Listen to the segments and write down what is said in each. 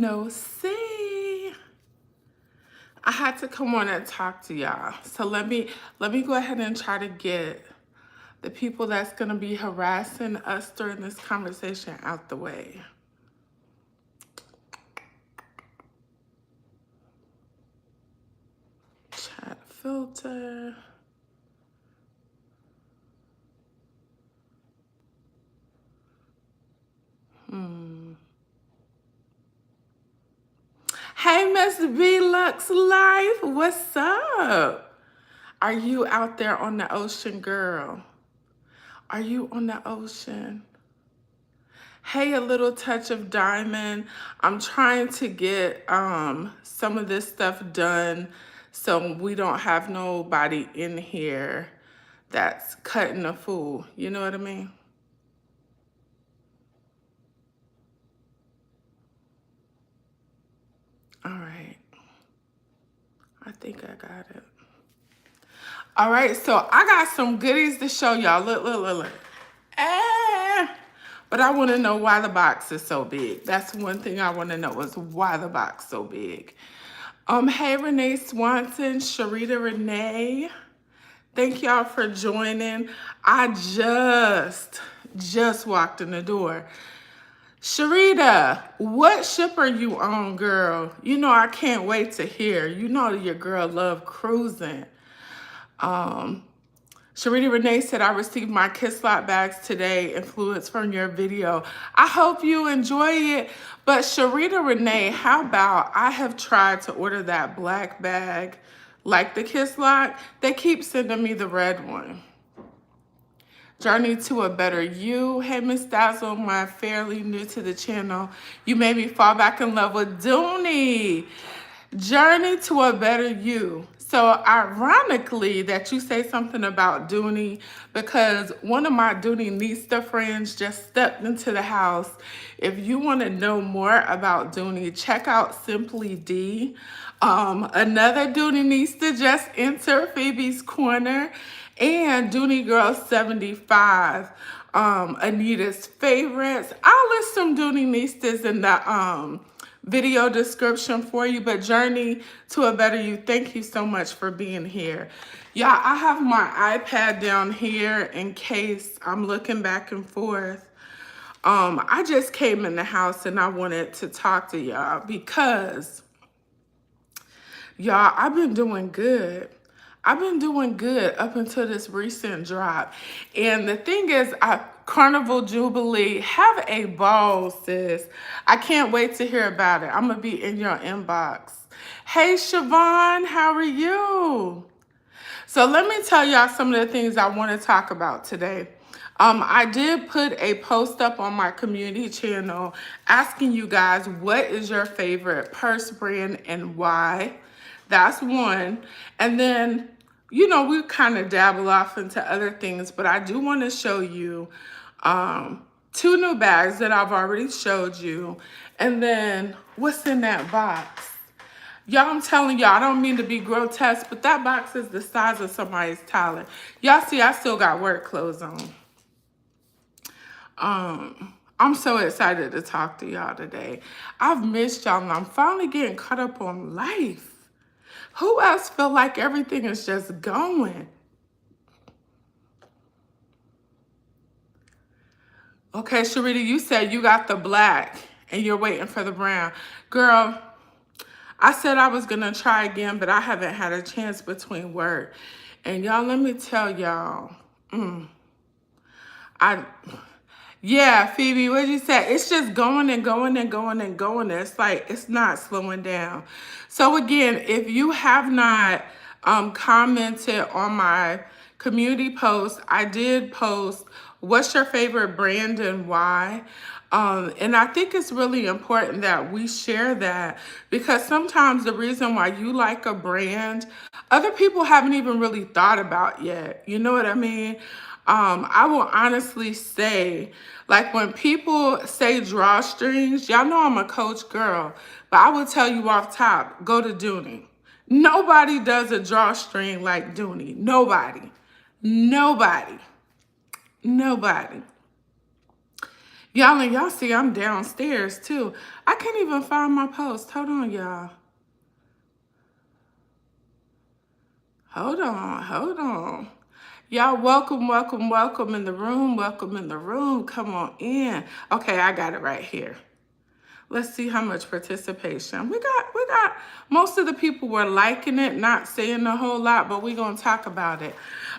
no see. I had to come on and talk to y'all. So let me go ahead and try to get the people that's gonna be harassing us during this conversation out the way. Chat filter. Hey, Miss B Lux Life, what's up? Are you out there on the ocean, girl? Are you on the ocean? Hey, a little touch of diamond. I'm trying to get some of this stuff done so we don't have nobody in here that's cutting a fool. You know what I mean? All right. I think I got it. All right, so I got some goodies to show y'all. Look. But I want to know why the box is so big. That's one thing I want to know is why the box so big. Hey, Renee Swanson, Sharita Renee. Thank y'all for joining. I just walked in the door. Sharita, what ship are you on, girl? You know I can't wait to hear. You know your girl love cruising. Sharita Renee said, I received my Kisslot bags today, influenced from your video. I hope you enjoy it. But Sharita Renee, how about I have tried to order that black bag like the Kisslot. They keep sending me the red one. Journey to a Better You. Hey, Miss Dazzle, my fairly new to the channel. You made me fall back in love with Dooney. Journey to a Better You. So ironically that you say something about Dooney, because one of my Dooney-nista friends just stepped into the house. If you want to know more about Dooney, check out Simply D. Another Dooney-nista just entered Phoebe's Corner, and Dooney Girl 75, Anita's favorites. I'll list some Dooney-nistas in the video description for you, but Journey to a Better You, thank you so much for being here. Yeah, I have my iPad down here in case I'm looking back and forth. I just came in the house and I wanted to talk to y'all because y'all, I've been doing good. I've been doing good up until this recent drop. And the thing is, Carnival Jubilee, have a ball, sis. I can't wait to hear about it. I'm going to be in your inbox. Hey, Siobhan, how are you? So let me tell y'all some of the things I want to talk about today. I did put a post up on my community channel asking you guys, what is your favorite purse brand and why? That's one. And then, you know, we kind of dabble off into other things, but I do want to show you two new bags that I've already showed you. And then what's in that box? Y'all, I'm telling y'all, I don't mean to be grotesque, but that box is the size of somebody's talent. Y'all see, I still got work clothes on. I'm so excited to talk to y'all today. I've missed y'all and I'm finally getting caught up on life. Who else feel like everything is just going? Okay, Sharita, you said you got the black and you're waiting for the brown. Girl, I said I was going to try again, but I haven't had a chance between work. And y'all, let me tell y'all, yeah, Phoebe, what did you say? It's just going and going and going and going. It's like, it's not slowing down. So again, if you have not commented on my community post, I did post, what's your favorite brand and why? And I think it's really important that we share that, because sometimes the reason why you like a brand, other people haven't even really thought about yet. You know what I mean? I will honestly say, like when people say drawstrings, y'all know I'm a Coach girl, but I will tell you off top, go to Dooney. Nobody does a drawstring like Dooney. Nobody. Y'all, and y'all see I'm downstairs too. I can't even find my post. Hold on, y'all. Hold on, hold on. Y'all, welcome, welcome, welcome in the room. Welcome in the room. Come on in. Okay, I got it right here. Let's see how much participation. We got most of the people were liking it, not saying a whole lot, but we're gonna talk about it.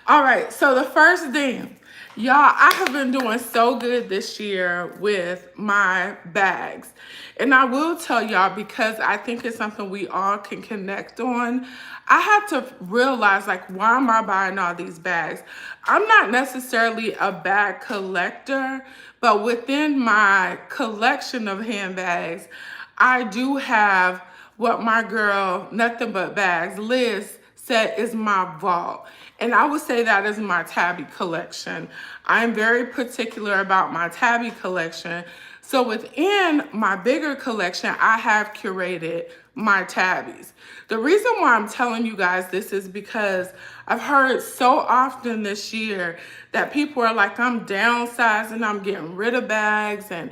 All right, so the first thing, y'all, I have been doing so good this year with my bags. And I will tell y'all, because I think it's something we all can connect on. I had to realize, like, why am I buying all these bags? I'm not necessarily a bag collector, but within my collection of handbags, I do have what my girl, Nothing But Bags, Liz, said is my vault. And I would say that is my tabby collection. I'm very particular about my tabby collection. So within my bigger collection, I have curated my tabbies. The reason why I'm telling you guys this is because I've heard so often this year that people are like, I'm downsizing, I'm getting rid of bags, and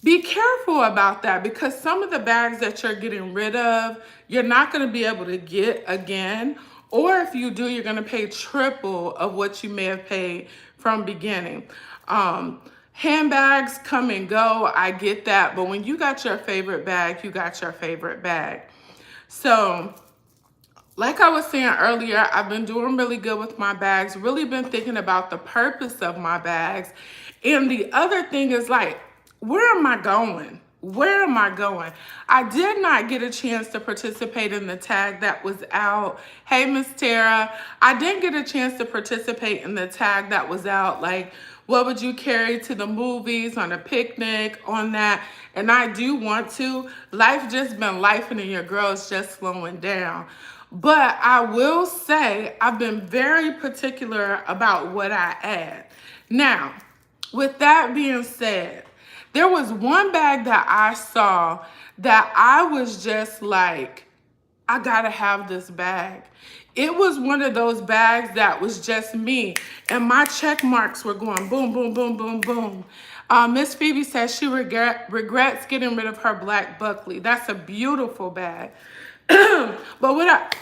be careful about that, because some of the bags that you're getting rid of, you're not going to be able to get again. Or if you do, you're going to pay triple of what you may have paid from beginning. Handbags come and go. I get that. But when you got your favorite bag, you got your favorite bag. So like I was saying earlier, I've been doing really good with my bags, really been thinking about the purpose of my bags. And the other thing is, like, where am I going? Where am I going? I did not get a chance to participate in the tag that was out. Hey, Miss Tara, I didn't get a chance to participate in the tag that was out. Like, what would you carry to the movies, on a picnic, on that? And I do want to. Life just been lifing and your girl's just slowing down. But I will say I've been very particular about what I add. Now, with that being said, there was one bag that I saw that I was just like, I gotta have this bag. It was one of those bags that was just me, and my check marks were going boom, boom, boom, boom, boom. Miss Phoebe says she regrets getting rid of her black Buckley. That's a beautiful bag. But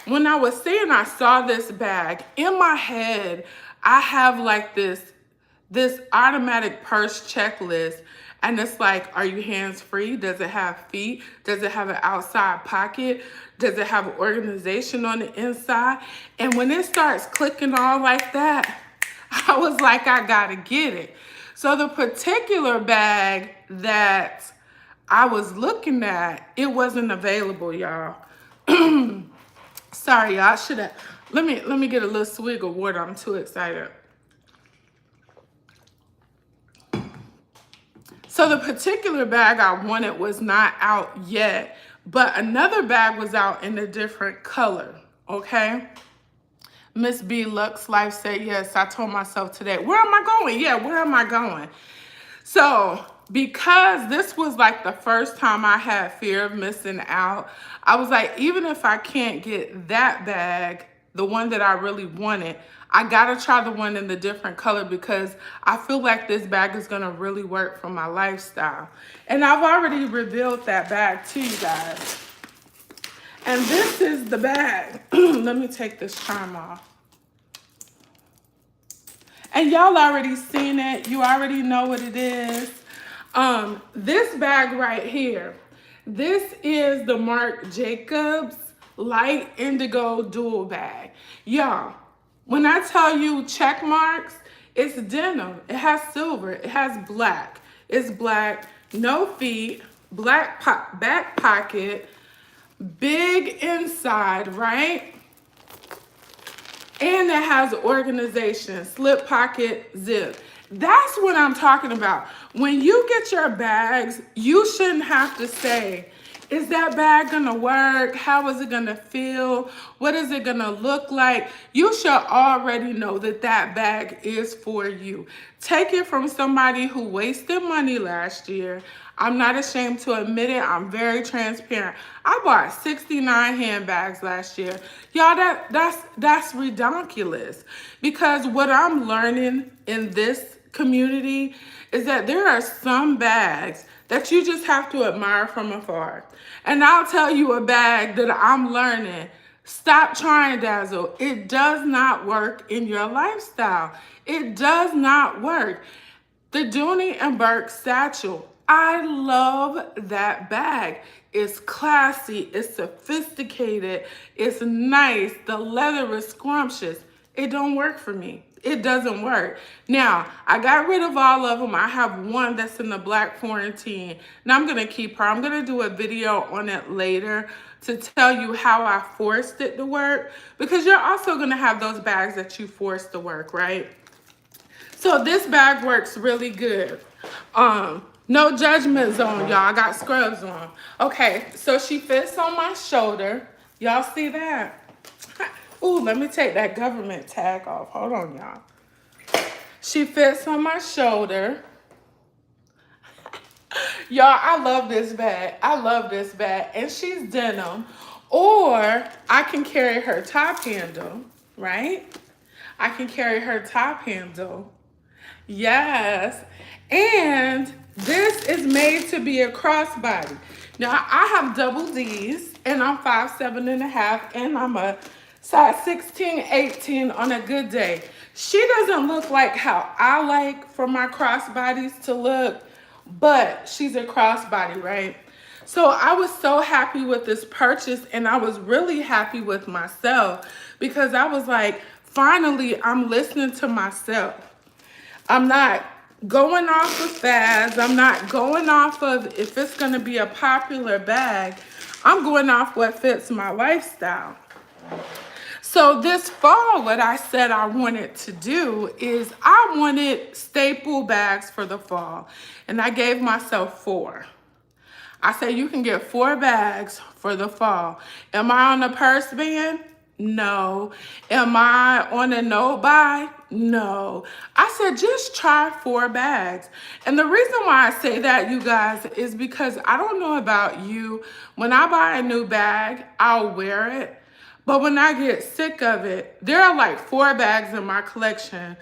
when I was saying I saw this bag, in my head, I have like this automatic purse checklist. And it's like, are you hands-free? Does it have feet? Does it have an outside pocket? Does it have organization on the inside? And when it starts clicking all like that, I was like, I gotta get it. So the particular bag that I was looking at, it wasn't available, y'all. Sorry, y'all. Should have. Let me get a little swig of water. I'm too excited. So the particular bag I wanted was not out yet, but another bag was out in a different color, okay? Miss B Lux Life said, yes, I told myself today, where am I going? Yeah, where am I going? So because this was like the first time I had fear of missing out, I was like, even if I can't get that bag, the one that I really wanted, I gotta try the one in the different color, because I feel like this bag is gonna really work for my lifestyle. And I've already revealed that bag to you guys. And this is the bag. Let me take this charm off. And y'all already seen it. You already know what it is. This bag right here, this is the Marc Jacobs Light Indigo Dual Bag. Y'all, when I tell you check marks, it's denim. It has silver. It has black. It's black, no feet, black back pocket, big inside, right? And it has organization, slip pocket, zip. That's what I'm talking about. When you get your bags, you shouldn't have to say, is that bag gonna work? How is it gonna feel? What is it gonna look like? You should already know that that bag is for you. Take it from somebody who wasted money last year. I'm not ashamed to admit it. I'm very transparent. I bought 69 handbags last year. Y'all, that's ridiculous. Because what I'm learning in this community is that there are some bags that you just have to admire from afar. And I'll tell you a bag that I'm learning. Stop trying, Dazzle. It does not work in your lifestyle. It does not work. The Dooney and Burke satchel. I love that bag. It's classy, it's sophisticated, it's nice, the leather is scrumptious. It don't work for me. It doesn't work. Now, I got rid of all of them. I have one that's in the black quarantine. Now I'm gonna keep her. I'm gonna do a video on it later to tell you how I forced it to work, because you're also gonna have those bags that you force to work, right? So this bag works really good. No judgment zone, y'all. I got scrubs on. Okay, so she fits on my shoulder. Y'all see that? Ooh, let me take that government tag off. Hold on, y'all. She fits on my shoulder. Y'all, I love this bag. I love this bag. And she's denim. Or I can carry her top handle, right? I can carry her top handle. Yes. And this is made to be a crossbody. Now, I have double D's, and I'm 5'7.5", and I'm a size 16, 18 on a good day. She doesn't look like how I like for my crossbodies to look, but she's a crossbody, right? So I was so happy with this purchase, and I was really happy with myself, because I was like, finally, I'm listening to myself. I'm not going off of fads. I'm not going off of if it's going to be a popular bag. I'm going off what fits my lifestyle. So this fall, what I said I wanted to do is I wanted staple bags for the fall. And I gave myself 4. I said you can get 4 bags for the fall. Am I on a purse band? No. Am I on a no buy? No. I said just try 4 bags. And the reason why I say that, you guys, is because I don't know about you. When I buy a new bag, I'll wear it. But when I get sick of it, there are like 4 bags in my collection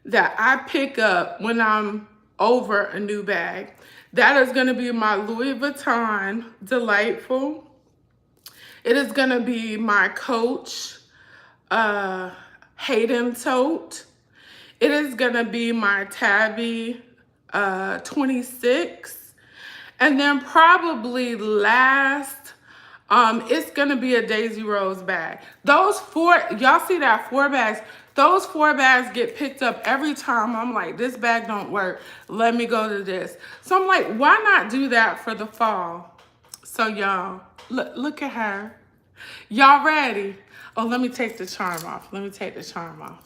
that I pick up when I'm over a new bag. That is going to be my Louis Vuitton Delightful. It is going to be my Coach Hayden tote. It is going to be my Tabby 26. And then probably last, it's going to be a Daisy Rose bag. Those 4, y'all see that 4 bags? Those 4 bags get picked up every time. I'm like, this bag don't work. Let me go to this. So I'm like, why not do that for the fall? So y'all, look at her. Y'all ready? Oh, let me take the charm off. Let me take the charm off.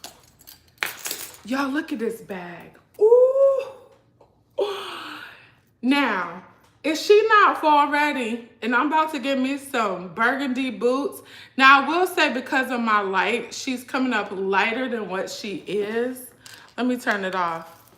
Y'all, look at this bag. Ooh. Now, is she not fall ready? And I'm about to get me some burgundy boots. Now, I will say because of my light, she's coming up lighter than what she is. Let me turn it off.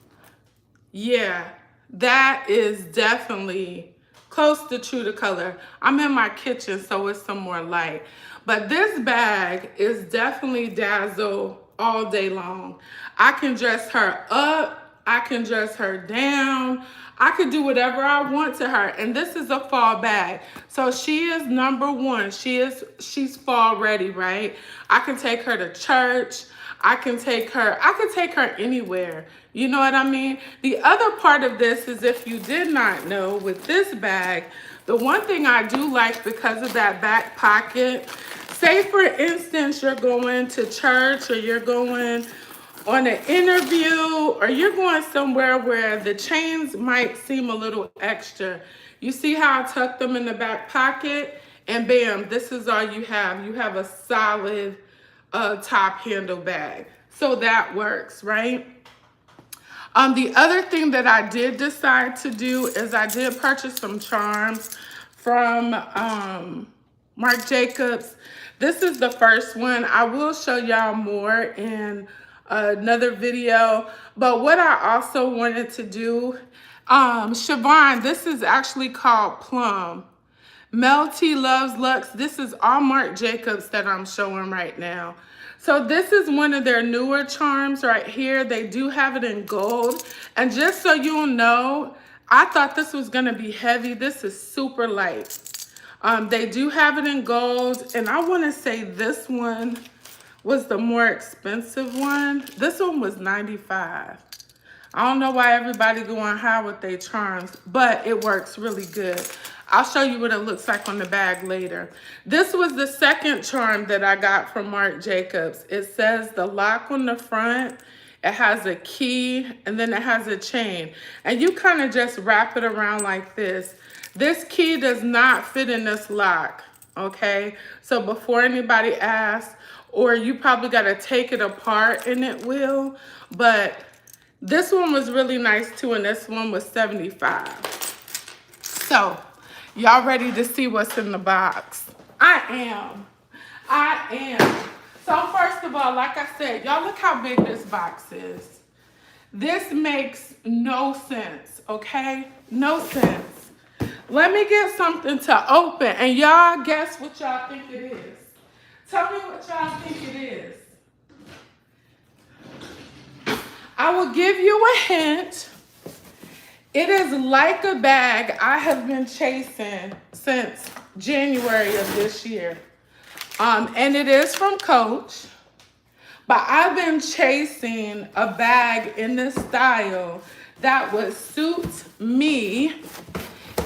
Yeah, that is definitely close to true to color. I'm in my kitchen, so it's some more light. But this bag is definitely Dazzle all day long. I can dress her up. I can dress her down. I could do whatever I want to her. And this is a fall bag. So she is number 1. She's fall ready, right? I can take her to church. I can take her anywhere. You know what I mean? The other part of this is, if you did not know, with this bag, the one thing I do like because of that back pocket, say for instance, you're going to church, or you're going on an interview, or you're going somewhere where the chains might seem a little extra. You see how I tucked them in the back pocket? And bam, this is all you have. You have a solid top handle bag. So that works, right? The other thing that I did decide to do is I did purchase some charms from Marc Jacobs. This is the first one. I will show y'all more in another video. But what I also wanted to do, Siobhan, this is actually called Plum. Melty Loves Luxe. This is all Marc Jacobs that I'm showing right now. So this is one of their newer charms right here. They do have it in gold. And just so you'll know, I thought this was gonna be heavy. This is super light. They do have it in gold, and I wanna say this one was the more expensive one. This one was $95. I don't know why everybody going high with their charms, but it works really good. I'll show you what it looks like on the bag later. This was the second charm that I got from Marc Jacobs. It says the lock on the front. It has a key, and then it has a chain. And you kind of just wrap it around like this. This key does not fit in this lock, okay? So before anybody asks, or you probably got to take it apart and it will, but this one was really nice too, and this one was $75. So, y'all ready to see what's in the box? I am. So first of all, like I said, y'all look how big this box is. This makes no sense, okay? No sense. Let me get something to open, and y'all guess what y'all think it is. Tell me what y'all think it is. I will give you a hint. It is like a bag I have been chasing since January of this year. And it is from Coach. But I've been chasing a bag in this style that would suit me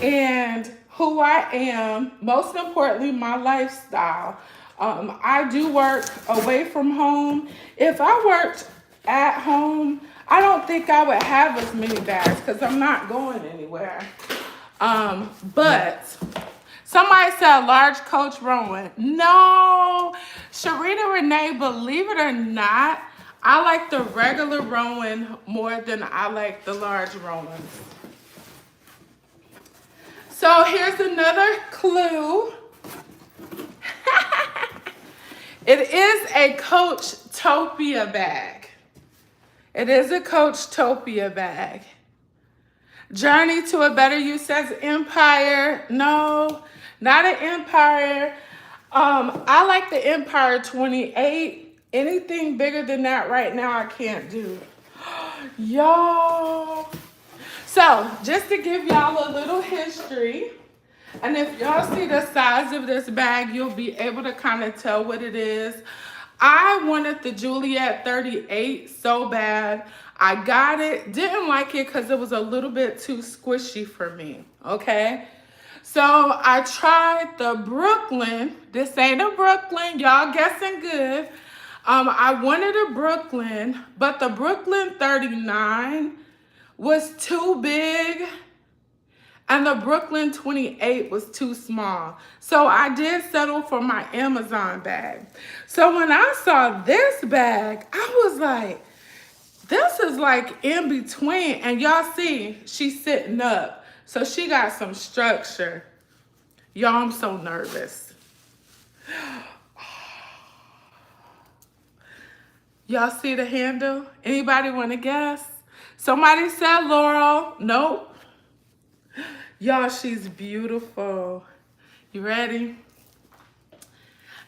and who I am, most importantly, my lifestyle. I do work away from home. If I worked at home, I don't think I would have as many bags because I'm not going anywhere. But somebody said large Coach Rowan. No, Sharita Renee, believe it or not, I like the regular Rowan more than I like the large Rowans. So here's another clue. It is a Coachtopia bag. It is a Coachtopia bag. Journey to a Better You says Empire. No, not an Empire. I like the Empire 28. Anything bigger than that right now, I can't do. Y'all. So, just to give y'all a little history, and if y'all see the size of this bag, you'll be able to kind of tell what it is. I wanted the Juliet 38 so bad. I got it, didn't like it because it was a little bit too squishy for me, okay? So I tried the Brooklyn. This ain't a Brooklyn, y'all guessing good. I wanted a Brooklyn, but the Brooklyn 39 was too big and the Brooklyn 28 was too small. So I did settle for my Amazon bag. So when I saw this bag, I was like, this is like in between. And y'all see, she's sitting up. So she got some structure. Y'all, I'm so nervous. Y'all see the handle? Anybody want to guess? Somebody said Laurel. Nope. Y'all, she's beautiful. You ready?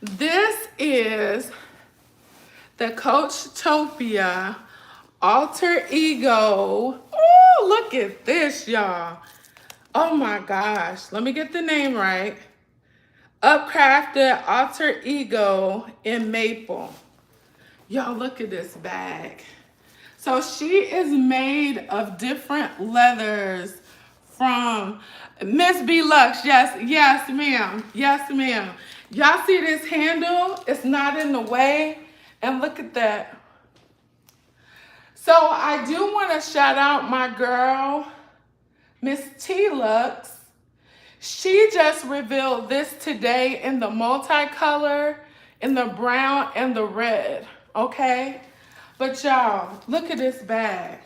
This is the Coachtopia Alter Ego. Oh, look at this, y'all. Oh my gosh. Let me get the name right. Upcrafted Alter Ego in Maple. Y'all, look at this bag. So she is made of different leathers from Miss B Lux. Yes, ma'am. Yes, ma'am. Y'all see this handle? It's not in the way. And look at that. So I do want to shout out my girl, Miss T Lux. She just revealed this today in the multicolor, in the brown and the red, okay? But y'all, look at this bag.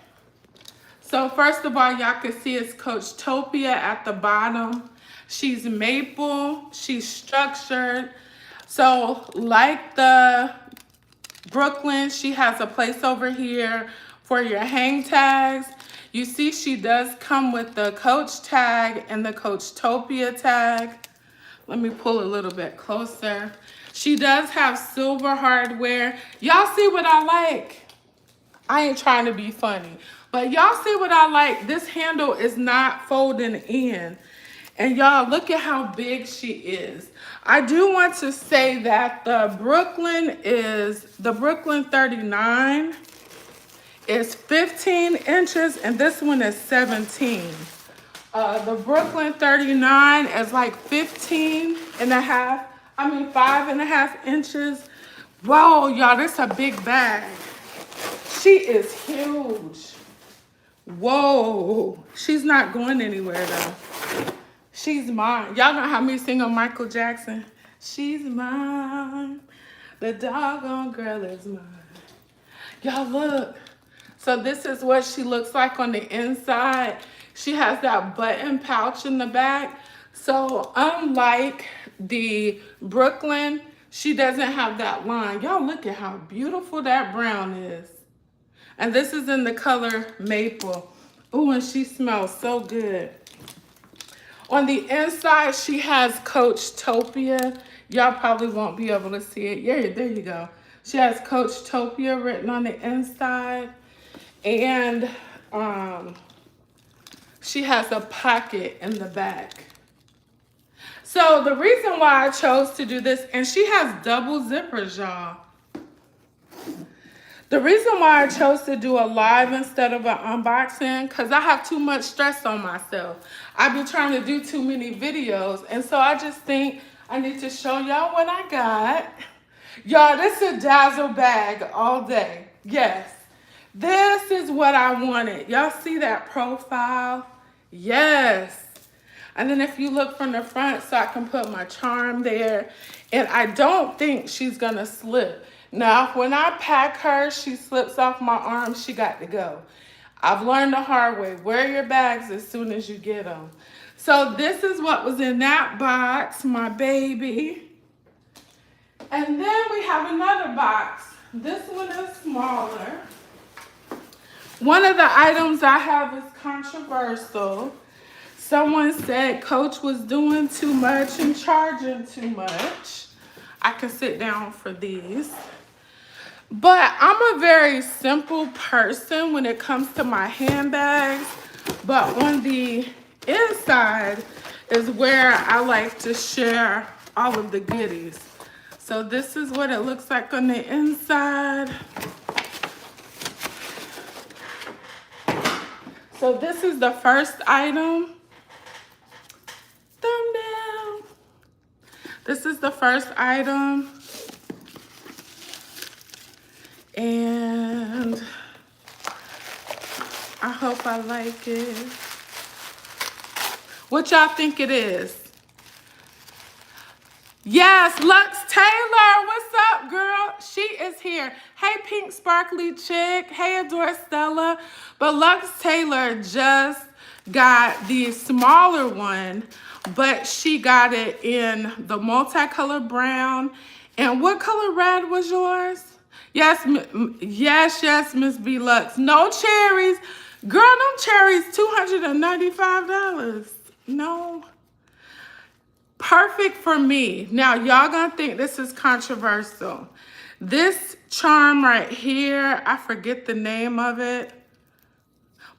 So first of all, y'all can see it's Coachtopia at the bottom. She's maple, she's structured. So like the Brooklyn, she has a place over here for your hang tags. You see she does come with the Coach tag and the Coachtopia tag. Let me pull a little bit closer. She does have silver hardware. Y'all see what I like? I ain't trying to be funny, but y'all see what I like? This handle is not folding in. And y'all, look at how big she is. I do want to say that the Brooklyn 39 is 15 inches and this one is 17. The Brooklyn 39 is like 15 and a half, 5.5 inches. Whoa, y'all, this is a big bag. She is huge. Whoa, she's not going anywhere though. She's mine. Y'all know how me sing on Michael Jackson? She's mine. The doggone girl is mine. Y'all look. So this is what she looks like on the inside. She has that button pouch in the back. So unlike the Brooklyn, she doesn't have that line. Y'all look at how beautiful that brown is. And this is in the color maple. Ooh, and she smells so good. On the inside, she has Coachtopia. Y'all probably won't be able to see it. Yeah, there you go. She has Coachtopia written on the inside. And she has a pocket in the back. So the reason why I chose to do this, and she has double zippers, y'all. The reason why I chose to do a live instead of an unboxing, because I have too much stress on myself. I've been trying to do too many videos, and so I just think I need to show y'all what I got. Y'all, this is a Dazzle bag all day. Yes, this is what I wanted. Y'all see that profile? Yes. And then if you look from the front, so I can put my charm there, and I don't think she's gonna slip. Now, when I pack her, she slips off my arm, she got to go. I've learned the hard way. Wear your bags as soon as you get them. So this is what was in that box, my baby. And then we have another box. This one is smaller. One of the items I have is controversial. Someone said Coach was doing too much and charging too much. I can sit down for these. But I'm a very simple person when it comes to my handbags. But on the inside is where I like to share all of the goodies. So this is what it looks like on the inside. So this is the first item. Thumbnail. This is the first item. And I hope I like it. What y'all think it is? Yes, Lux Taylor, what's up, girl? She is here. Hey, Pink Sparkly Chick. Hey, Adore Stella. But Lux Taylor just got the smaller one, but she got it in the multicolored brown. And what color red was yours? Yes, yes, Miss B Lux. No cherries. Girl, no cherries, $295. No. Perfect for me. Now, y'all gonna think this is controversial. This charm right here, I forget the name of it,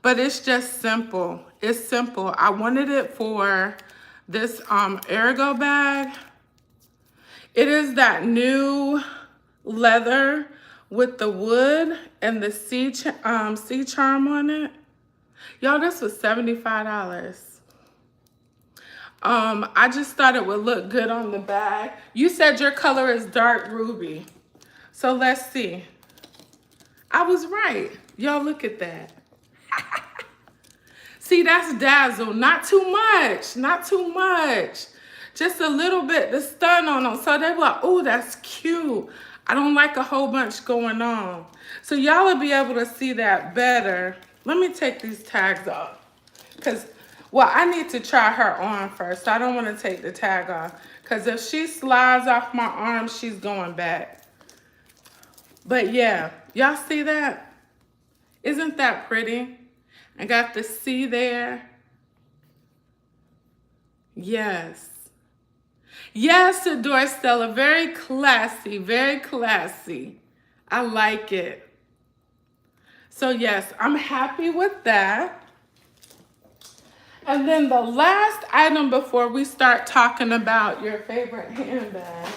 but it's just simple. It's simple. I wanted it for this Ergo bag. It is that new leather with the wood and the sea charm on it. Y'all, this was $75. I just thought it would look good on the bag. You said your color is dark ruby. So let's see. I was right. Y'all look at that. See, that's Dazzle. Not too much. Not too much. Just a little bit to stun on them. So they were like, oh, that's cute. I don't like a whole bunch going on. So y'all will be able to see that better. Let me take these tags off. Because, well, I need to try her on first. I don't want to take the tag off. Because if she slides off my arm, she's going back. But yeah, y'all see that? Isn't that pretty? I got the C there. Yes. Yes, Adore Stella, very classy, very classy. I like it. So yes, I'm happy with that. And then the last item before we start talking about your favorite handbag,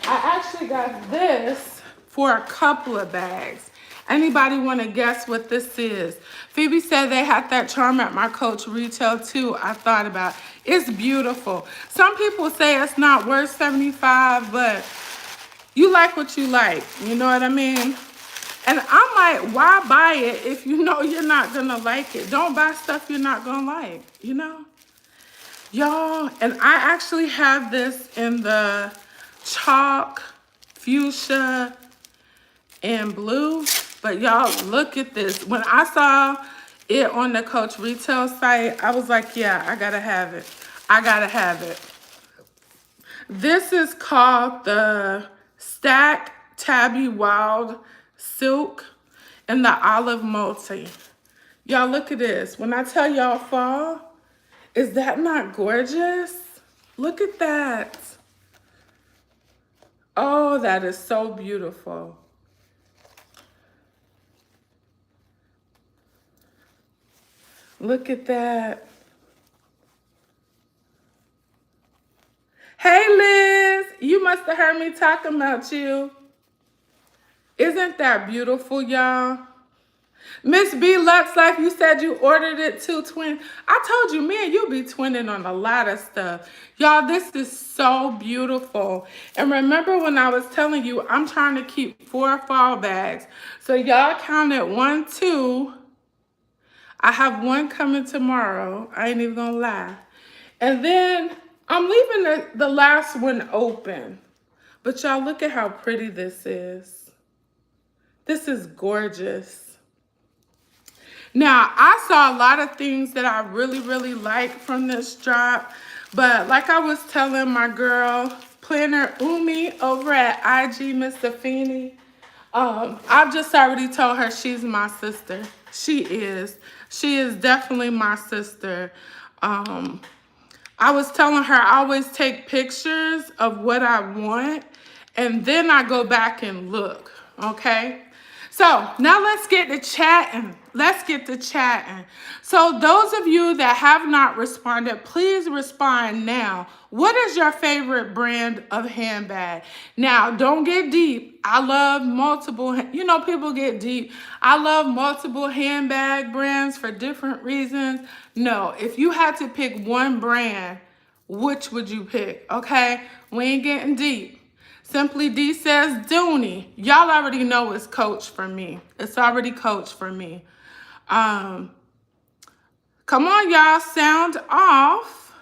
I actually got this for a couple of bags. Anybody want to guess what this is? Phoebe said they had that charm at my Coach retail too. I thought about it. It's beautiful. Some people say it's not worth 75, but you like what you like. You know what I mean? And I'm like, why buy it if you know you're not going to like it? Don't buy stuff you're not going to like, you know? Y'all, and I actually have this in the chalk, fuchsia, and blue. But y'all, look at this. When I saw it on the Coach retail site, I was like, yeah, I gotta have it. I gotta have it. This is called the Stack Tabby Wild Silk in the olive multi. Y'all, look at this. When I tell y'all fall, is that not gorgeous? Look at that. Oh, that is so beautiful. Look at that. Hey, Liz, you must have heard me talking about you. Isn't that beautiful, y'all? Miss B Lux, like you said, you ordered it too, twin. I told you, me and you be twinning on a lot of stuff. Y'all, this is so beautiful. And remember when I was telling you, I'm trying to keep 4 fall bags. So y'all counted 1, 2. I have 1 coming tomorrow. I ain't even gonna lie. And then I'm leaving the last one open. But y'all, look at how pretty this is. This is gorgeous. Now, I saw a lot of things that I really, really like from this drop. But like I was telling my girl, Planner Umi over at IG, Miss Safini, I've just already told her she's my sister. She is. She is definitely my sister. I was telling her I always take pictures of what I want, and then I go back and look, okay? So now let's get to chatting. So those of you that have not responded, please respond now. What is your favorite brand of handbag? Now, don't get deep. I love multiple, people get deep. I love multiple handbag brands for different reasons. No, if you had to pick one brand, which would you pick? Okay, we ain't getting deep. Simply D says Dooney. Y'all already know it's Coach for me. It's already Coach for me. Come on, y'all, sound off.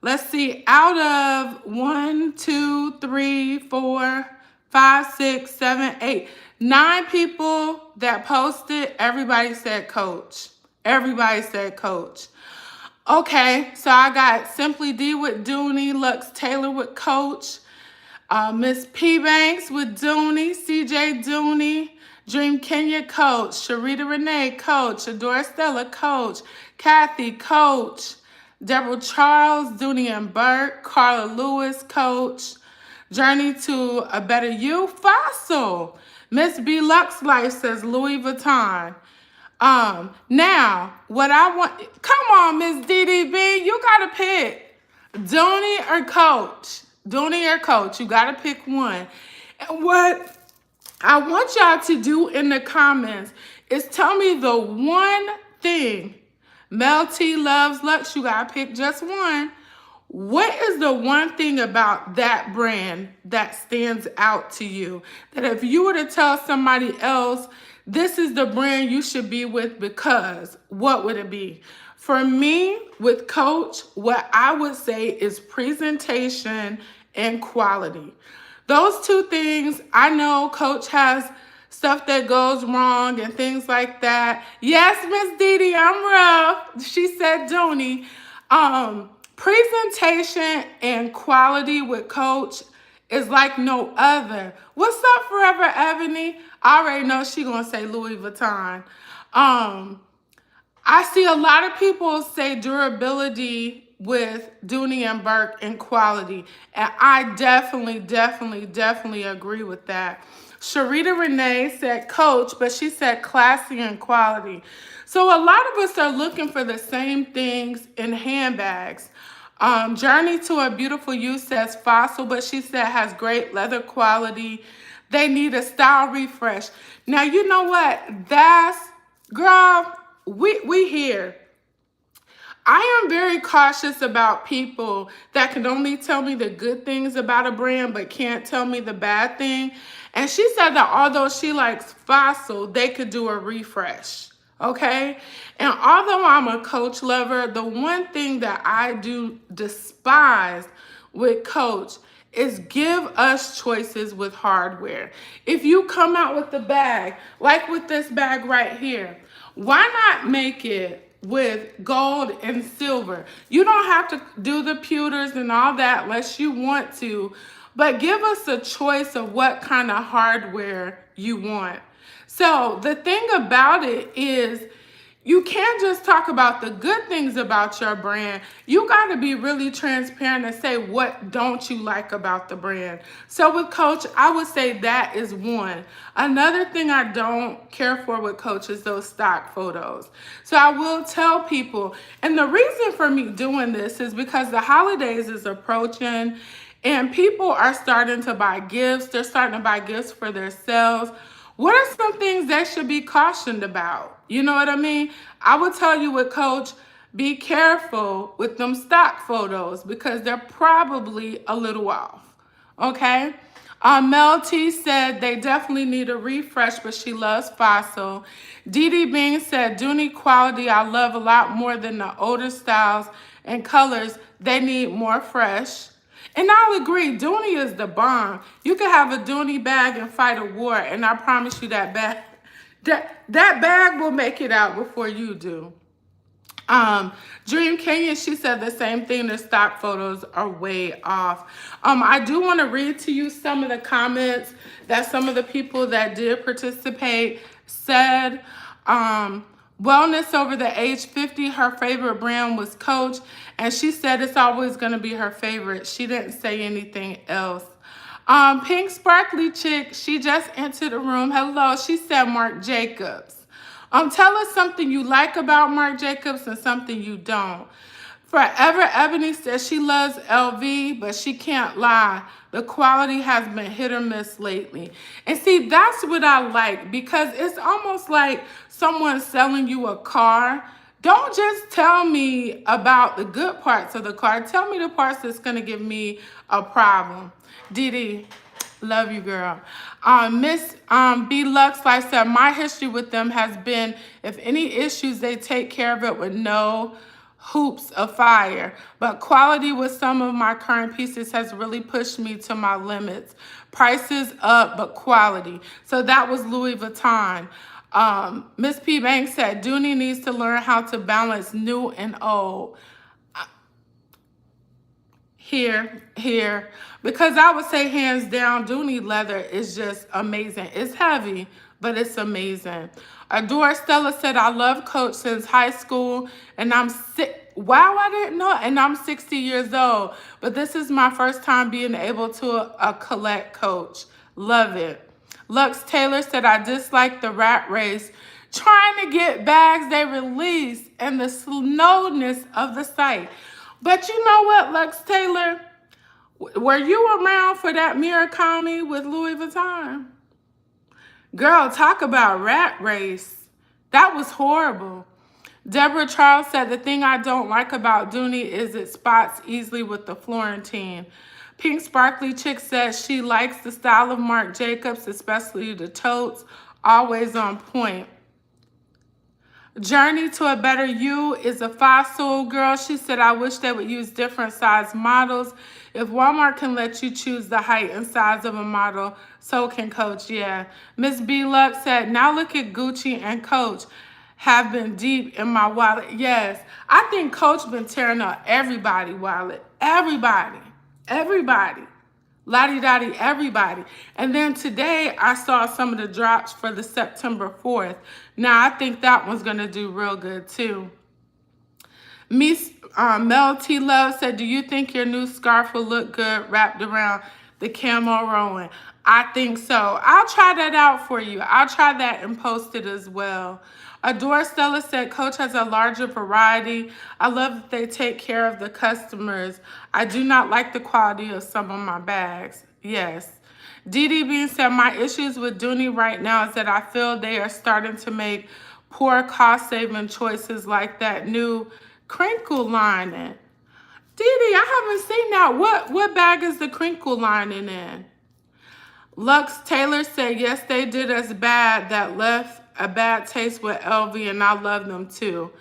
Let's see, out of 1, 2, 3, 4, 5, 6, 7, 8, 9 people that posted, everybody said Coach. Everybody said Coach. Okay, so I got Simply D with Dooney, Lux Taylor with Coach, Miss P Banks with Dooney, CJ Dooney, Dream Kenya Coach, Sharita Renee Coach, Adora Stella Coach, Kathy Coach, Deborah Charles, Dooney and Burke, Carla Lewis Coach, Journey to a Better You, Fossil, Miss B Lux Life says Louis Vuitton. Now, what I want, come on, Miss DDB, you gotta pick Dooney or Coach. Dooney or Coach, you gotta pick one. And what I want y'all to do in the comments is tell me the one thing. Mel T loves Lux, you gotta pick just one. What is the one thing about that brand that stands out to you? That if you were to tell somebody else, this is the brand you should be with because, what would it be? For me, with Coach, what I would say is presentation and quality. Those 2 things, I know Coach has stuff that goes wrong and things like that. Yes, Miss Didi, I'm rough. She said Dooney. Presentation and quality with Coach is like no other. What's up, Forever Ebony? I already know she gonna say Louis Vuitton. I see a lot of people say durability with Dooney and Burke in quality. And I definitely agree with that. Sharita Renee said Coach, but she said classy and quality. So a lot of us are looking for the same things in handbags. Journey to a Beautiful You says Fossil, but she said has great leather quality. They need a style refresh. Now, you know what? Girl, we here. I am very cautious about people that can only tell me the good things about a brand but can't tell me the bad thing. And she said that although she likes Fossil, they could do a refresh. Okay? And although I'm a Coach lover, the one thing that I do despise with Coach is give us choices with hardware. If you come out with the bag, like with this bag right here, why not make it with gold and silver? You don't have to do the pewters and all that unless you want to, but give us a choice of what kind of hardware you want. So the thing about it is, you can't just talk about the good things about your brand. You got to be really transparent and say what don't you like about the brand. So with Coach, I would say that is one. Another thing I don't care for with Coach is those stock photos. So I will tell people, and the reason for me doing this is because the holidays is approaching and people are starting to buy gifts. They're starting to buy gifts for themselves. What are some things they should be cautioned about? You know what I mean? I would tell you with Coach, be careful with them stock photos because they're probably a little off. Okay? Mel T said they definitely need a refresh, but she loves Fossil. Dee Dee Bing said Dooney quality I love a lot more than the older styles and colors. They need more fresh. And I'll agree, Dooney is the bomb. You can have a Dooney bag and fight a war, and I promise you that bag will make it out before you do. Dream Kenya, she said the same thing. The stock photos are way off. I do want to read to you some of the comments that some of the people that did participate said. Wellness over the age 50, her favorite brand was Coach, and she said it's always going to be her favorite. She didn't say anything else. Pink Sparkly Chick, she just entered the room. Hello, she said Marc Jacobs. Tell us something you like about Marc Jacobs and something you don't. Forever Ebony says she loves LV, but she can't lie. The quality has been hit or miss lately. And see, that's what I like because it's almost like someone selling you a car. Don't just tell me about the good parts of the car. Tell me the parts that's going to give me a problem. Dee Dee, love you, girl. Miss B. Lux Life said, my history with them has been, if any issues, they take care of it with no hoops of fire. But quality with some of my current pieces has really pushed me to my limits. Prices up, but quality. So that was Louis Vuitton. Miss P. Banks said, Dooney needs to learn how to balance new and old. Here. Because I would say hands down, Dooney leather is just amazing. It's heavy, but it's amazing. Adora Stella said, I love Coach since high school, and I'm sick. Wow, I didn't know. And I'm 60 years old, but this is my first time being able to collect Coach. Love it. Lux Taylor said, I dislike the rat race, trying to get bags they release and the slowness of the site. But you know what, Lux Taylor? Were you around for that Murakami with Louis Vuitton? Girl, talk about rat race. That was horrible. Deborah Charles said, the thing I don't like about Dooney is it spots easily with the Florentine. Pink Sparkly Chick says she likes the style of Marc Jacobs, especially the totes, always on point. Journey to a Better You is a Fossil girl. She said, I wish they would use different size models. If Walmart can let you choose the height and size of a model, so can Coach, yeah. Miss B. Lux said, now look at Gucci and Coach have been deep in my wallet. Yes, I think Coach been tearing up everybody wallet. Everybody. Lottie-dottie, everybody. And then today, I saw some of the drops for the September 4th. Now, I think that one's going to do real good, too. Miss Mel T Love said, do you think your new scarf will look good wrapped around the camo rowing? I think so. I'll try that out for you. I'll try that and post it as well. Adore Stella said, Coach has a larger variety. I love that they take care of the customers. I do not like the quality of some of my bags. Yes. Dee Bean said, my issues with Dooney right now is that I feel they are starting to make poor cost-saving choices like that new crinkle lining. Dee I haven't seen that. What bag is the crinkle lining in? Lux Taylor said, yes, they did us bad. That left a bad taste with LV, and I love them too.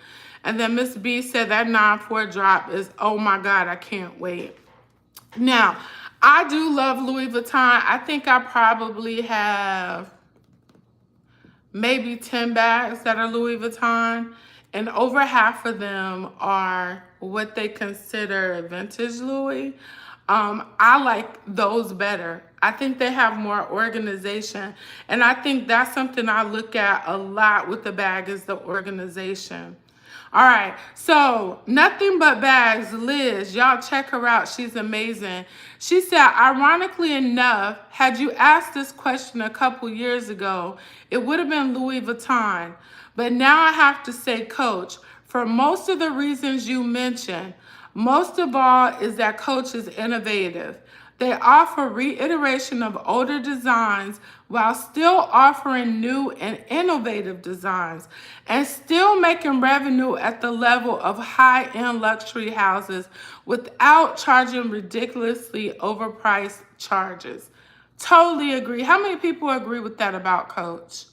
And then Miss B said that 9-4 drop is, oh my God, I can't wait. Now, I do love Louis Vuitton. I think I probably have maybe 10 bags that are Louis Vuitton, and over half of them are what they consider vintage Louis. I like those better. I think they have more organization, and I think that's something I look at a lot with the bag is the organization. All right, so Nothing But Bags, Liz, y'all check her out. She's amazing. She said, ironically enough, had you asked this question a couple years ago, it would have been Louis Vuitton. But now I have to say, Coach, for most of the reasons you mentioned, most of all is that Coach is innovative. They offer reiteration of older designs while still offering new and innovative designs and still making revenue at the level of high-end luxury houses without charging ridiculously overpriced charges. Totally agree. How many people agree with that about Coach?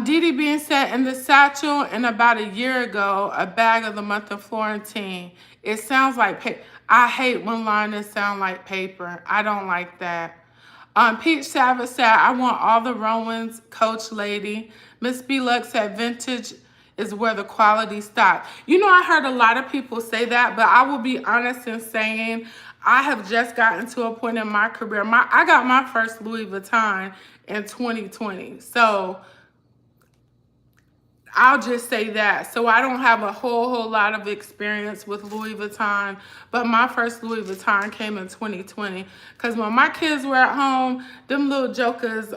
Dee being said, in the satchel, and about a year ago, a bag of the month of Florentine. It sounds like paper. I hate when liners sound like paper. I don't like that. Peach Savage said, I want all the Rowans, Coach Lady. Miss B. Luck said, vintage is where the quality stops. You know, I heard a lot of people say that, but I will be honest in saying I have just gotten to a point in my career. I got my first Louis Vuitton in 2020. So I'll just say that. So I don't have a whole lot of experience with Louis Vuitton, but my first Louis Vuitton came in 2020. Because when my kids were at home, them little jokers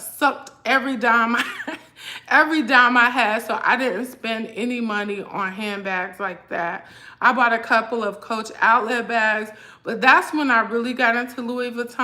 sucked every dime I had. So I didn't spend any money on handbags like that. I bought a couple of Coach outlet bags, but that's when I really got into Louis Vuitton.